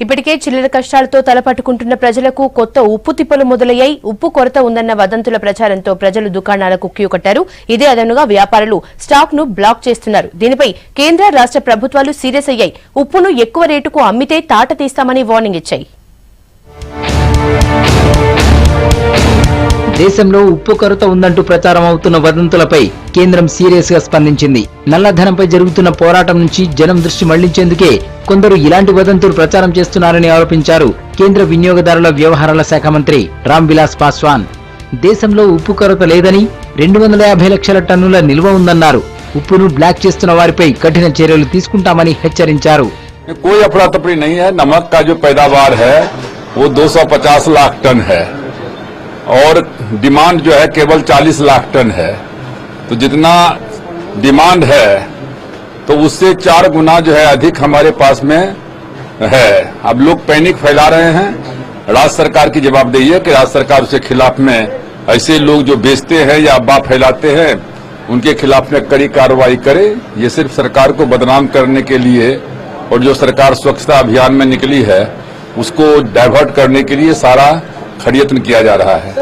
ఇప్పటికే చిల్లర కష్టాలతో తలపట్టుకుంటున్న ప్రజలకు కొత్త ఉప్పు తిప్పలు మొదలయ్యాయి. ఉప్పు కొరత ఉందన్న వదంతుల ప్రచారంతో ప్రజలు దుకాణాలకు క్యూ కట్టారు. ఇదే అదనుగా వ్యాపారులు స్టాక్ ను బ్లాక్ చేస్తున్నారు. దీనిపై కేంద్ర రాష్ట్ర ప్రభుత్వాలు సీరియస్ అయ్యాయి. ఉప్పును ఎక్కువ రేటుకు అమ్మితే తాట తీస్తామని వార్నింగ్ ఇచ్చాయి. దేశంలో ఉప్పు కొరత ఉందంటూ ప్రచారం అవుతున్న వదంతులపై కేంద్రం సీరియస్ గా స్పందించింది. నల్లధనంపై జరుగుతున్న పోరాటం నుంచి జనం దృష్టి మళ్లించేందుకే కొందరు ఇలాంటి వదంతులు ప్రచారం చేస్తున్నారని ఆరోపించారు కేంద్ర వినియోగదారుల వ్యవహారాల శాఖ మంత్రి రామ్ విలాస్ పాస్వాన్. దేశంలో ఉప్పు కొరత లేదని 250 లక్షల టన్నుల నిల్వ ఉందన్నారు. ఉప్పును బ్లాక్ చేస్తున్న వారిపై కఠిన చర్యలు తీసుకుంటామని హెచ్చరించారు. कोई अफरा तफरी नहीं है। नमक का जो पैदावार है वो 250 लाख टन है और डिमांड जो है केवल 40 लाख टन है। तो जितना डिमांड है तो उससे 4 गुना जो है अधिक हमारे पास में है। अब लोग पैनिक फैला रहे हैं। राज्य सरकार की जवाबदेही है कि राज्य सरकार उसके खिलाफ में ऐसे लोग जो बेचते हैं या अफवाह फैलाते हैं उनके खिलाफ में कड़ी कार्रवाई करे। ये सिर्फ सरकार को बदनाम करने के लिए और जो सरकार स्वच्छता अभियान में निकली है उसको डाइवर्ट करने के लिए सारा षड्यंत्र किया जा रहा है।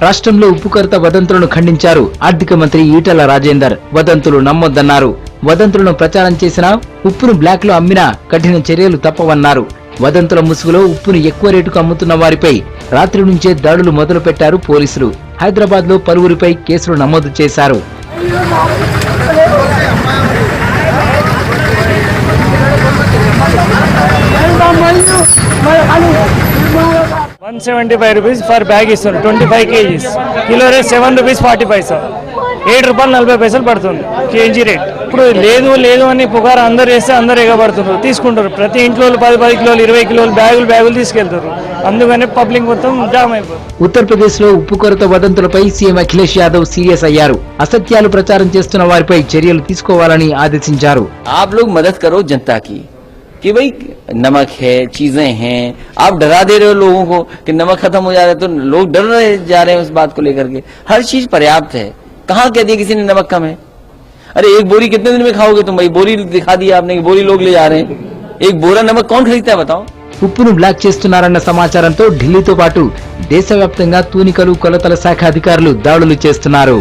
రాష్ట్రంలో ఉప్పు కొరత వదంతులను ఖండించారు ఆర్థిక మంత్రి ఈటల రాజేందర్. వదంతులు నమ్మొద్దన్నారు. వదంతులను ప్రచారం చేసినా ఉప్పును బ్లాక్ లో అమ్మినా కఠిన చర్యలు తప్పవన్నారు. వదంతుల ముసుగులో ఉప్పును ఎక్కువ రేటుకు అమ్ముతున్న వారిపై రాత్రి నుంచే దాడులు మొదలు పెట్టారు పోలీసులు. హైదరాబాద్ లో పలువురిపై కేసులు నమోదు చేశారు. 175 rupees for bag ఇస్తారు. 25 kgs kilo rate 7 rupees 40 paisa. 7 రూపాయలు 40 పైసలు పడుతుంది కేజీ రేట్. ఇప్పుడు లేదు లేదు అని పుకారు అందరు వేస్తే అందరు ఎగబడుతున్నారు, తీసుకుంటారు. ప్రతి ఇంట్లో 10 కిలోలు 20 కిలోలు బ్యాగులు తీసుకెళ్తారు. అందుకని పబ్లిక్ మొత్తం జామ్ అయిపోతుంది. ఉత్తరప్రదేశ్ లో ఉప్పు కొరత వదంతులపై సీఎం అఖిలేష్ యాదవ్ సీరియస్ అయ్యారు. అసత్యాలు ప్రచారం చేస్తున్న వారిపై చర్యలు తీసుకోవాలని ఆదేశించారు. आप लोग मदद करो जनता की कि भाई नमक है, चीजें हैं, आप डरा दे रहे हो लोगों को कि नमक खत्म हो जा रहा है, तो लोग डर रहे जा रहे हैं उस बात को लेकर के। हर चीज पर्याप्त है। कहाँ कह दिया किसी ने नमक कम है? अरे एक बोरी कितने दिन में खाओगे तुम? भाई बोरी दिखा दिया आपने, बोरी लोग ले जा रहे हैं। एक बोरा नमक कौन खरीदता है बताओ? ఉప్పును బ్లాక్ చేస్తున్నారన్న సమాచారంతో ఢిల్లీతో పాటు దేశవ్యాప్తంగా తూనికలు కొలతల శాఖ అధికారులు దాడులు చేస్తున్నారు.